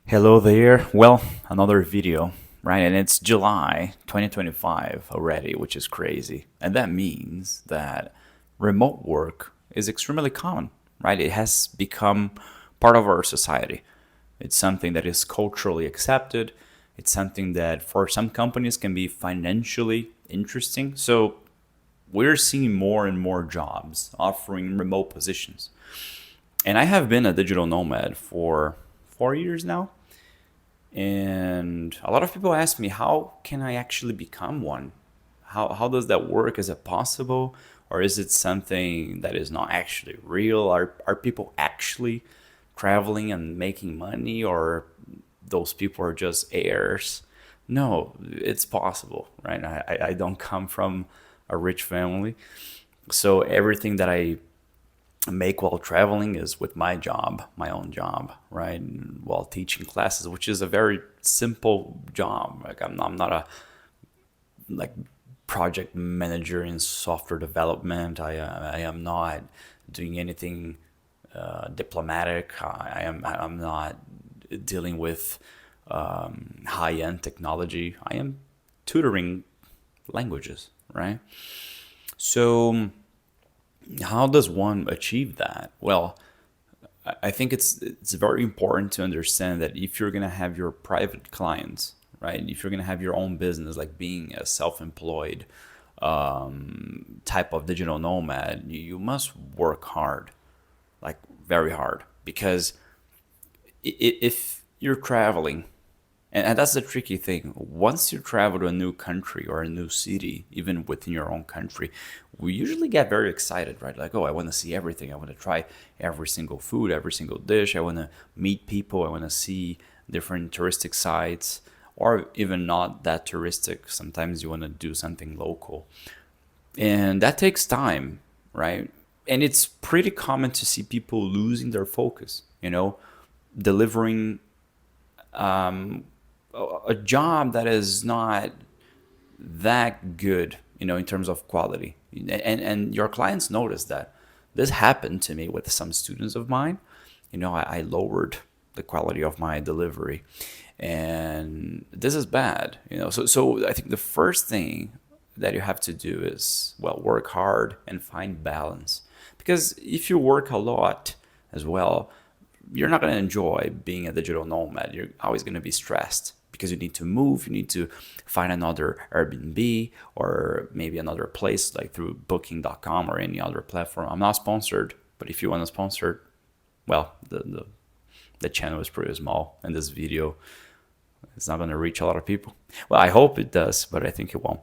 Hello there. Well, another video, right? And it's July 2025 already, which is crazy. And that means that remote work is extremely common, right? It has become part of our society. It's something that is culturally accepted. It's something that for some companies can be financially interesting. So we're seeing more and more jobs offering remote positions. And I have been a digital nomad for 4 years now. And a lot of people ask me, how can I actually become one? How does that work? Is it possible? Or is it something that is not actually real? Are people actually traveling and making money? Or those people are just heirs? No, it's possible, right? I don't come from a rich family. So everything that I make while traveling is with my job, my own job, right? While teaching classes, which is a very simple job. Like I'm not a like project manager in software development. I am not doing anything diplomatic. I'm not dealing with high end technology. I am tutoring languages, right? So how does one achieve that? Well, I think it's very important to understand that if you're gonna have your private clients, right? If you're gonna have your own business, like being a self-employed type of digital nomad, you must work hard, like very hard, because if you're traveling, and that's the tricky thing. Once you travel to a new country or a new city, even within your own country, we usually get very excited, right? Like, oh, I want to see everything. I want to try every single food, every single dish. I want to meet people. I want to see different touristic sites, or even not that touristic. Sometimes you want to do something local. And that takes time, right? And it's pretty common to see people losing their focus, delivering a job that is not that good, in terms of quality. And your clients notice that. This happened to me with some students of mine. I lowered the quality of my delivery, and this is bad. So I think the first thing that you have to do is, well, work hard and find balance. Because if you work a lot as well, you're not going to enjoy being a digital nomad. You're always going to be stressed because you need to move, you need to find another Airbnb or maybe another place like through booking.com or any other platform. I'm not sponsored, but if you want to sponsor, well, the channel is pretty small and this video is not going to reach a lot of people. Well, I hope it does, but I think it won't.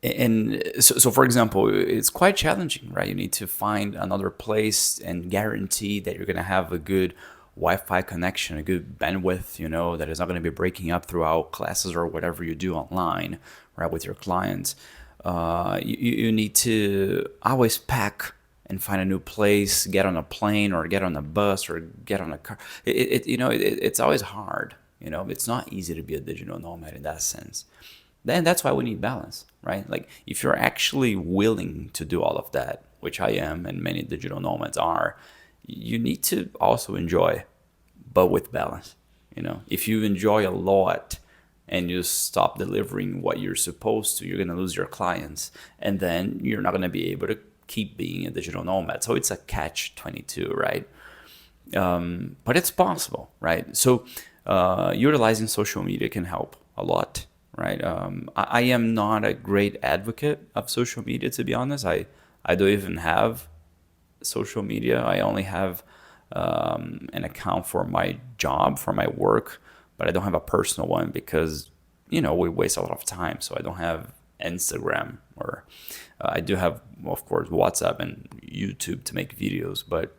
And so for example, it's quite challenging, right? You need to find another place and guarantee that you're going to have a good Wi-Fi connection, a good bandwidth, that is not going to be breaking up throughout classes or whatever you do online, right, with your clients. You need to always pack and find a new place, get on a plane or get on a bus or get on a car. It's always hard. It's not easy to be a digital nomad in that sense. Then that's why we need balance, right? Like if you're actually willing to do all of that, which I am and many digital nomads are, you need to also enjoy, but with balance. If you enjoy a lot and you stop delivering what you're supposed to, you're going to lose your clients, and then you're not going to be able to keep being a digital nomad. So it's a catch 22, right? But it's possible, right? So utilizing social media can help a lot, right? I am not a great advocate of social media, to be honest. I don't even have social media. I only have an account for my job, for my work, but I don't have a personal one because, we waste a lot of time. So I don't have Instagram, or I do have, of course, WhatsApp and YouTube to make videos, but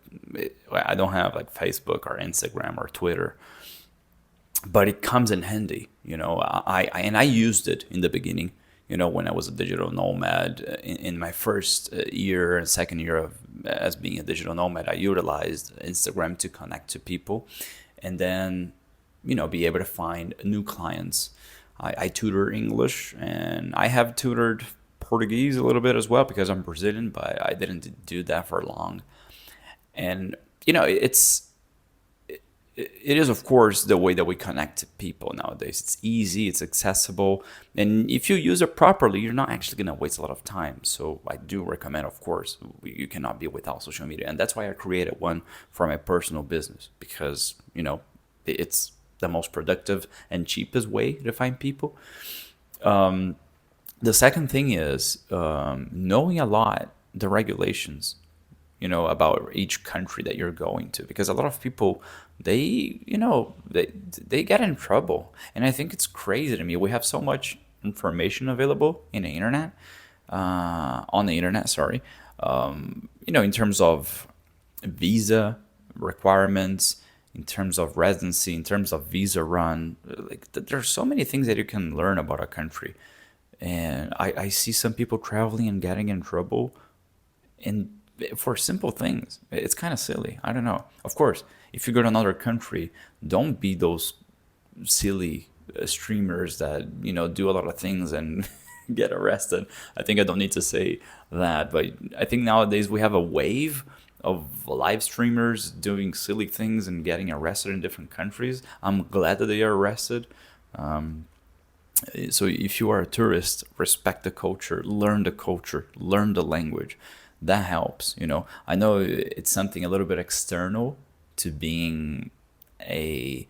I don't have like Facebook or Instagram or Twitter. But it comes in handy. I used it in the beginning, when I was a digital nomad in my first year and second year of as being a digital nomad. I utilized Instagram to connect to people, and then be able to find new clients. I tutor English, and I have tutored Portuguese a little bit as well because I'm Brazilian, but I didn't do that for long. And it's it is, of course, the way that we connect to people nowadays. It's easy, it's accessible, and if you use it properly, you're not actually going to waste a lot of time. So I do recommend, of course, you cannot be without social media, and that's why I created one for my personal business, because it's the most productive and cheapest way to find people. The second thing is knowing a lot the regulations, about each country that you're going to, because a lot of people, they get in trouble, and I think it's crazy to me. We have so much information available in the internet, on the internet, sorry, in terms of visa requirements, in terms of residency, in terms of visa run. Like there's so many things that you can learn about a country, and I see some people traveling and getting in trouble, and for simple things. It's kind of silly. I don't know. Of course, if you go to another country, don't be those silly streamers that do a lot of things and get arrested. I think I don't need to say that, but I think nowadays we have a wave of live streamers doing silly things and getting arrested in different countries. I'm glad that they are arrested. So if you are a tourist, respect the culture, learn the language. That helps. I know it's something a little bit external to being a,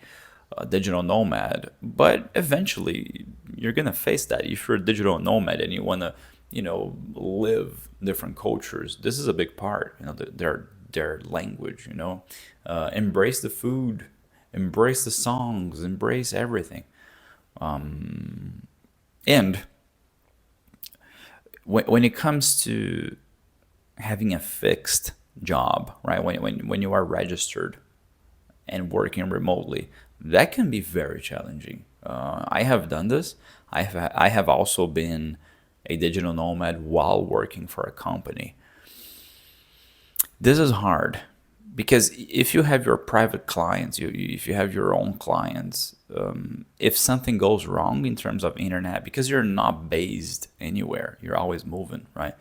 a digital nomad, but eventually you're gonna face that. If you're a digital nomad and you wanna, live different cultures, this is a big part. Their language. Embrace the food, embrace the songs, embrace everything. And when it comes to having a fixed job, right? When you are registered and working remotely, that can be very challenging. I have done this. I have also been a digital nomad while working for a company. This is hard because if you have your private clients, if you have your own clients, if something goes wrong in terms of internet, because you're not based anywhere, you're always moving, right?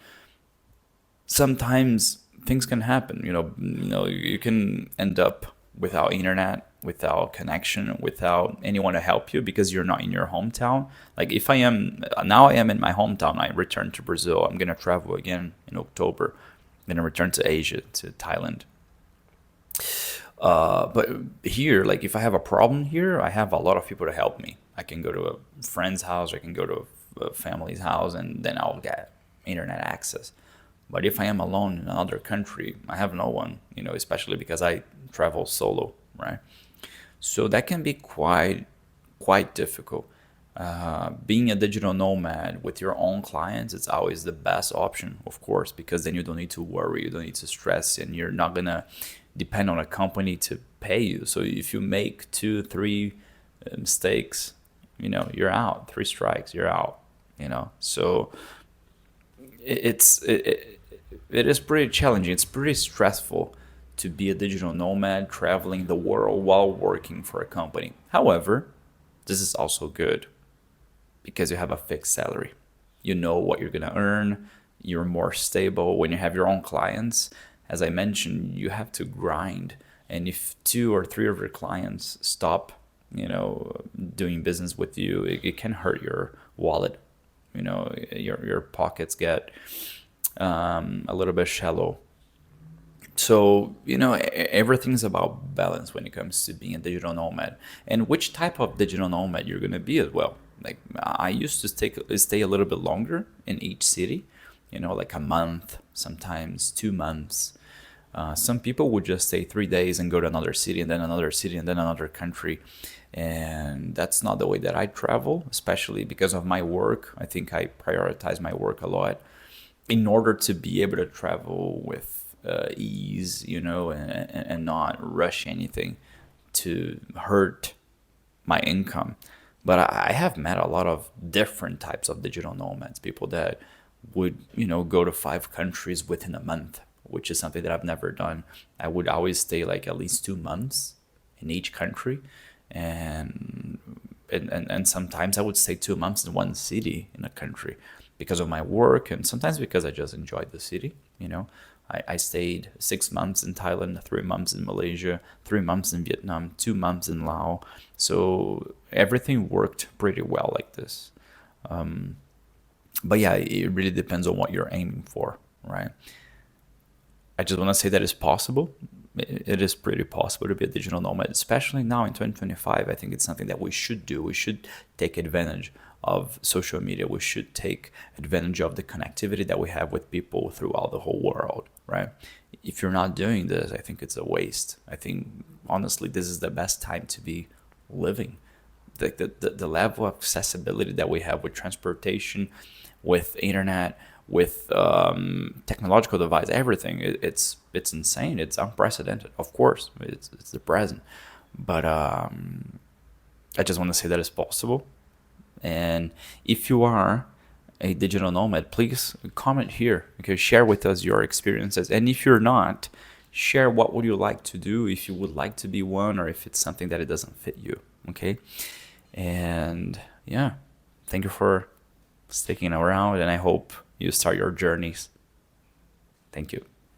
Sometimes things can happen. You can end up without internet, without connection, without anyone to help you because you're not in your hometown. Like if I am now, I am in my hometown. I return to Brazil. I'm gonna travel again in October. I'm gonna return to Asia, to Thailand. But here, like if I have a problem here, I have a lot of people to help me. I can go to a friend's house, I can go to a family's house, and then I'll get internet access. But if I am alone in another country, I have no one, especially because I travel solo, right? So that can be quite difficult. Being a digital nomad with your own clients, it's always the best option, of course, because then you don't need to worry, you don't need to stress, and you're not gonna depend on a company to pay you. So if you make two, three mistakes, you're out. Three strikes, you're out. So it is pretty challenging. It's pretty stressful to be a digital nomad traveling the world while working for a company. However, this is also good because you have a fixed salary. You know what you're going to earn. You're more stable. When you have your own clients, as I mentioned, you have to grind. And if two or three of your clients stop, doing business with you, it can hurt your wallet. Your pockets get a little bit shallow. So, everything's about balance when it comes to being a digital nomad and which type of digital nomad you're going to be as well. Like I used to stay a little bit longer in each city, like a month, sometimes 2 months. Some people would just stay 3 days and go to another city and then another city and then another country. And that's not the way that I travel, especially because of my work. I think I prioritize my work a lot in order to be able to travel with ease, and not rush anything to hurt my income. But I have met a lot of different types of digital nomads, people that would, go to 5 countries within a month, which is something that I've never done. I would always stay like at least 2 months in each country. And sometimes I would stay 2 months in one city in a country because of my work and sometimes because I just enjoyed the city. I stayed 6 months in Thailand, 3 months in Malaysia, 3 months in Vietnam, 2 months in Laos. So everything worked pretty well like this. But yeah, it really depends on what you're aiming for, right? I just want to say that it's possible. It is pretty possible to be a digital nomad, especially now in 2025. I think it's something that we should do. We should take advantage of social media. We should take advantage of the connectivity that we have with people throughout the whole world, right? If you're not doing this, I think it's a waste. I think, honestly, this is the best time to be living. The level of accessibility that we have with transportation, with internet, with technological device, everything, it's insane. It's unprecedented. Of course, it's the present, but I just want to say that it's possible. And if you are a digital nomad, please comment here. Okay, share with us your experiences. And if you're not, share what would you like to do, if you would like to be one, or if it's something that it doesn't fit you. Okay, and yeah, thank you for sticking around, and I hope you start your journeys. Thank you.